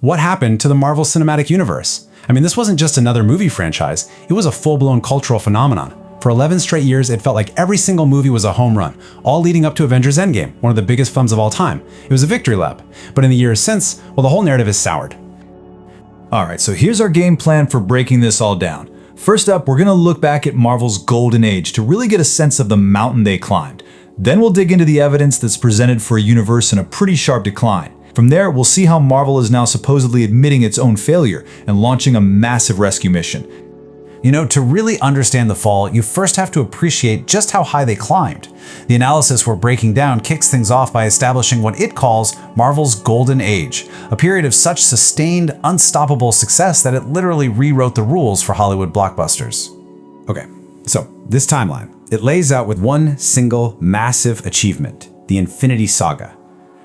What happened to the Marvel Cinematic Universe? I mean, this wasn't just another movie franchise, it was a full-blown cultural phenomenon. For 11 straight years, it felt like every single movie was a home run, all leading up to Avengers Endgame, one of the biggest films of all time. It was a victory lap. But in the years since, well, the whole narrative is soured. Alright, so here's our game plan for breaking this all down. First up, we're going to look back at Marvel's golden age to really get a sense of the mountain they climbed. Then we'll dig into the evidence that's presented for a universe in a pretty sharp decline. From there, we'll see how Marvel is now supposedly admitting its own failure and launching a massive rescue mission. You know, to really understand the fall, you first have to appreciate just how high they climbed. The analysis we're breaking down kicks things off by establishing what it calls Marvel's Golden Age, a period of such sustained, unstoppable success that it literally rewrote the rules for Hollywood blockbusters. Okay, so this timeline, it lays out with one single massive achievement, the Infinity Saga.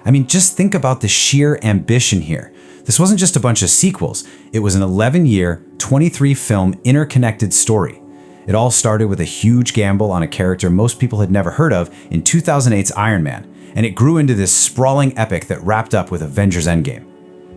I mean, just think about the sheer ambition here. This wasn't just a bunch of sequels, it was an 11-year, 23-film interconnected story. It all started with a huge gamble on a character most people had never heard of in 2008's Iron Man, and it grew into this sprawling epic that wrapped up with Avengers Endgame.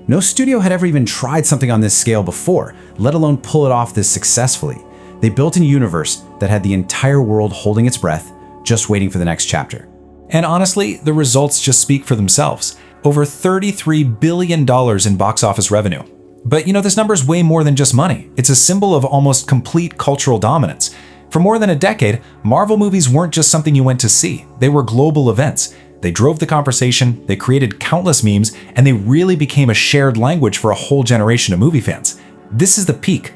No studio had ever even tried something on this scale before, let alone pull it off this successfully. They built a universe that had the entire world holding its breath, just waiting for the next chapter. And honestly, the results just speak for themselves. Over $33 billion in box office revenue. But you know, this number is way more than just money. It's a symbol of almost complete cultural dominance. For more than a decade, Marvel movies weren't just something you went to see. They were global events. They drove the conversation, they created countless memes, and they really became a shared language for a whole generation of movie fans. This is the peak.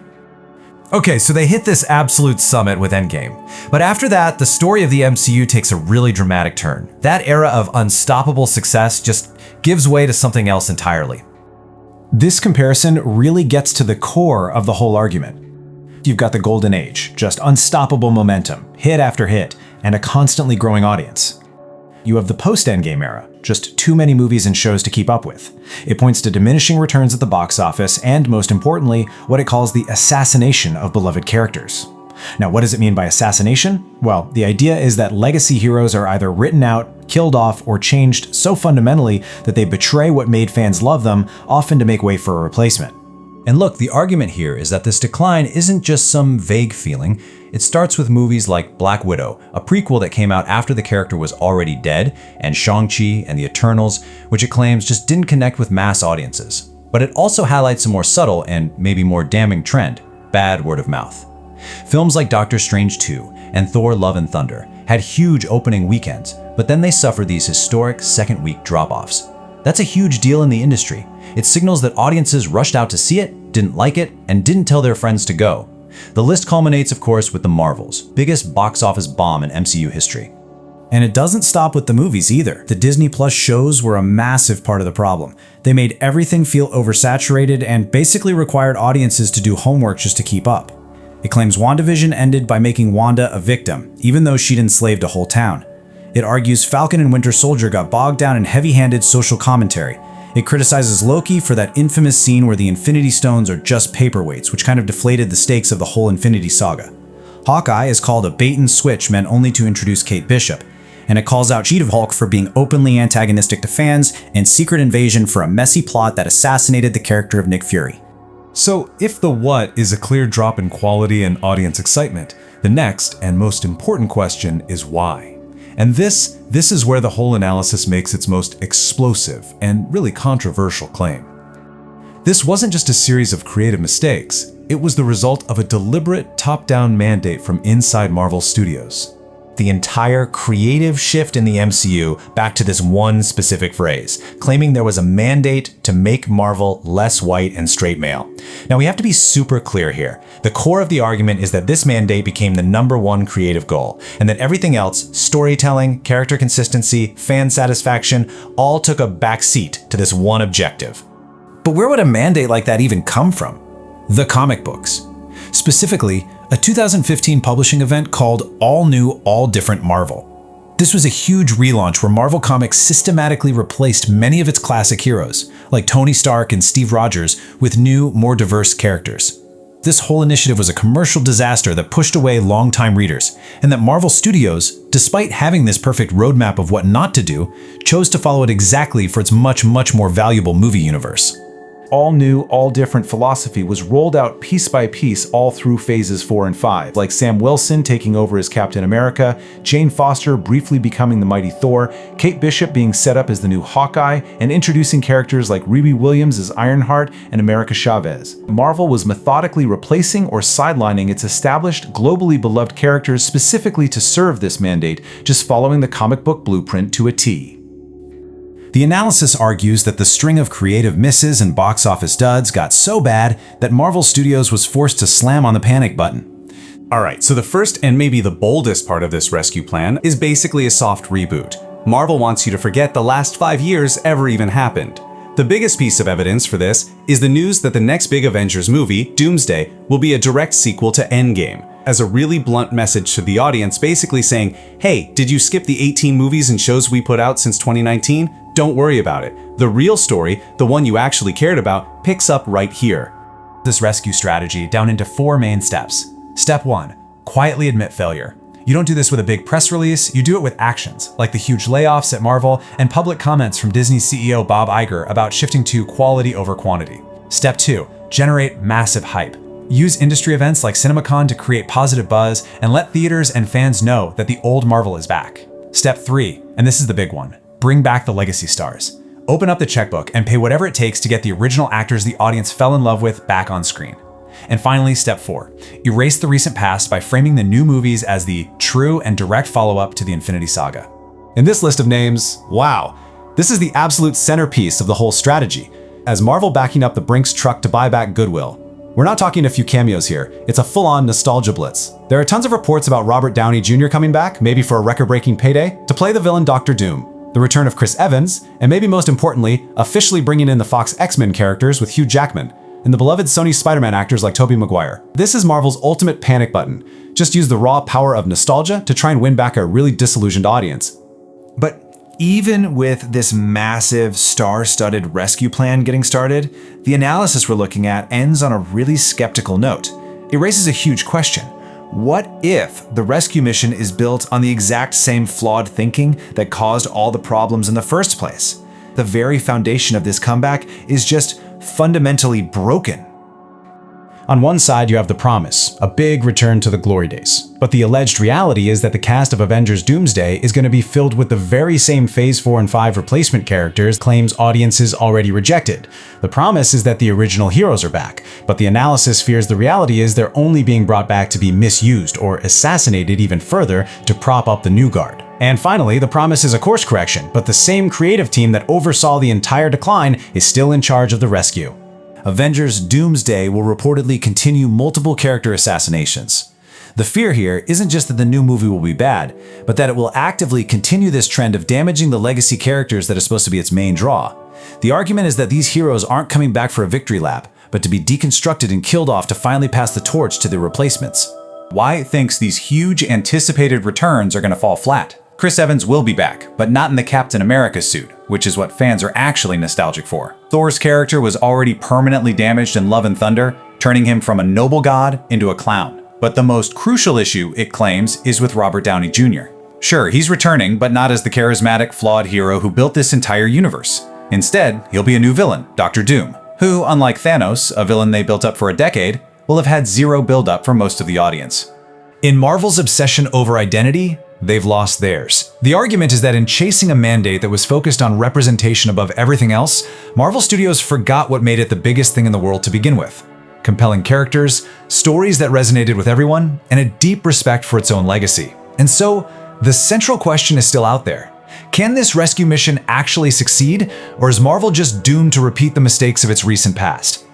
Okay, so they hit this absolute summit with Endgame. But after that, the story of the MCU takes a really dramatic turn. That era of unstoppable success just gives way to something else entirely. This comparison really gets to the core of the whole argument. You've got the Golden Age, just unstoppable momentum, hit after hit, and a constantly growing audience. You have the post-Endgame era, just too many movies and shows to keep up with. It points to diminishing returns at the box office and, most importantly, what it calls the assassination of beloved characters. Now, what does it mean by assassination? Well, the idea is that legacy heroes are either written out, killed off, or changed so fundamentally that they betray what made fans love them, often to make way for a replacement. And look, the argument here is that this decline isn't just some vague feeling. It starts with movies like Black Widow, a prequel that came out after the character was already dead, and Shang-Chi and the Eternals, which it claims just didn't connect with mass audiences. But it also highlights a more subtle and maybe more damning trend: bad word of mouth. Films like Doctor Strange 2 and Thor: Love and Thunder had huge opening weekends, but then they suffered these historic second-week drop-offs. That's a huge deal in the industry. It signals that audiences rushed out to see it, didn't like it, and didn't tell their friends to go. The list culminates, of course, with The Marvels, biggest box office bomb in MCU history. And it doesn't stop with the movies either. The Disney Plus shows were a massive part of the problem. They made everything feel oversaturated and basically required audiences to do homework just to keep up. It claims WandaVision ended by making Wanda a victim, even though she'd enslaved a whole town. It argues Falcon and Winter Soldier got bogged down in heavy-handed social commentary. It criticizes Loki for that infamous scene where the Infinity Stones are just paperweights, which kind of deflated the stakes of the whole Infinity Saga. Hawkeye is called a bait-and-switch meant only to introduce Kate Bishop, and it calls out She-Hulk for being openly antagonistic to fans and Secret Invasion for a messy plot that assassinated the character of Nick Fury. So if the what is a clear drop in quality and audience excitement, the next and most important question is why. And this is where the whole analysis makes its most explosive and really controversial claim. This wasn't just a series of creative mistakes, it was the result of a deliberate top-down mandate from inside Marvel Studios. The entire creative shift in the MCU back to this one specific phrase, claiming there was a mandate to make Marvel less white and straight male. Now we have to be super clear here. The core of the argument is that this mandate became the #1 creative goal, and that everything else, storytelling, character consistency, fan satisfaction, all took a back seat to this one objective. But where would a mandate like that even come from? The comic books. Specifically, a 2015 publishing event called All New, All Different Marvel. This was a huge relaunch where Marvel Comics systematically replaced many of its classic heroes, like Tony Stark and Steve Rogers, with new, more diverse characters. This whole initiative was a commercial disaster that pushed away longtime readers, and that Marvel Studios, despite having this perfect roadmap of what not to do, chose to follow it exactly for its much more valuable movie universe. all new, all different philosophy was rolled out piece by piece all through phases 4 and 5, like Sam Wilson taking over as Captain America, Jane Foster briefly becoming the mighty Thor, Kate Bishop being set up as the new Hawkeye, and introducing characters like Riri Williams as Ironheart and America Chavez. Marvel was methodically replacing or sidelining its established, globally beloved characters specifically to serve this mandate, just following the comic book blueprint to a T. The analysis argues that the string of creative misses and box office duds got so bad that Marvel Studios was forced to slam on the panic button. Alright, so the first and maybe the boldest part of this rescue plan is basically a soft reboot. Marvel wants you to forget the last 5 years ever even happened. The biggest piece of evidence for this is the news that the next big Avengers movie, Doomsday, will be a direct sequel to Endgame, as a really blunt message to the audience, basically saying, hey, did you skip the 18 movies and shows we put out since 2019? Don't worry about it. The real story, the one you actually cared about, picks up right here. This rescue strategy down into 4 main steps. Step 1, quietly admit failure. You don't do this with a big press release, you do it with actions, like the huge layoffs at Marvel and public comments from Disney CEO Bob Iger about shifting to quality over quantity. Step 2, generate massive hype. Use industry events like CinemaCon to create positive buzz and let theaters and fans know that the old Marvel is back. Step 3, and this is the big one, bring back the legacy stars. Open up the checkbook and pay whatever it takes to get the original actors the audience fell in love with back on screen. And finally, step 4, erase the recent past by framing the new movies as the true and direct follow-up to the Infinity Saga. In this list of names, wow, this is the absolute centerpiece of the whole strategy, as Marvel backing up the Brinks truck to buy back Goodwill. We're not talking a few cameos here, it's a full-on nostalgia blitz. There are tons of reports about Robert Downey Jr. coming back, maybe for a record-breaking payday, to play the villain Dr. Doom, the return of Chris Evans, and maybe most importantly, officially bringing in the Fox X-Men characters with Hugh Jackman, and the beloved Sony Spider-Man actors like Tobey Maguire. This is Marvel's ultimate panic button. Just use the raw power of nostalgia to try and win back a really disillusioned audience. But even with this massive, star-studded rescue plan getting started, the analysis we're looking at ends on a really skeptical note. It raises a huge question. What if the rescue mission is built on the exact same flawed thinking that caused all the problems in the first place? The very foundation of this comeback is just fundamentally broken. On one side, you have the promise, a big return to the glory days. But the alleged reality is that the cast of Avengers Doomsday is going to be filled with the very same Phase 4 and 5 replacement characters claims audiences already rejected. The promise is that the original heroes are back, but the analysis fears the reality is they're only being brought back to be misused or assassinated even further to prop up the new guard. And finally, the promise is a course correction, but the same creative team that oversaw the entire decline is still in charge of the rescue. Avengers Doomsday will reportedly continue multiple character assassinations. The fear here isn't just that the new movie will be bad, but that it will actively continue this trend of damaging the legacy characters that are supposed to be its main draw. The argument is that these heroes aren't coming back for a victory lap, but to be deconstructed and killed off to finally pass the torch to their replacements. Wyatt thinks these huge anticipated returns are going to fall flat. Chris Evans will be back, but not in the Captain America suit, which is what fans are actually nostalgic for. Thor's character was already permanently damaged in Love and Thunder, turning him from a noble god into a clown. But the most crucial issue, it claims, is with Robert Downey Jr. Sure, he's returning, but not as the charismatic, flawed hero who built this entire universe. Instead, he'll be a new villain, Dr. Doom, who, unlike Thanos, a villain they built up for a decade, will have had zero build-up for most of the audience. In Marvel's obsession over identity, they've lost theirs. The argument is that in chasing a mandate that was focused on representation above everything else, Marvel Studios forgot what made it the biggest thing in the world to begin with. Compelling characters, stories that resonated with everyone, and a deep respect for its own legacy. And so, the central question is still out there. Can this rescue mission actually succeed, or is Marvel just doomed to repeat the mistakes of its recent past?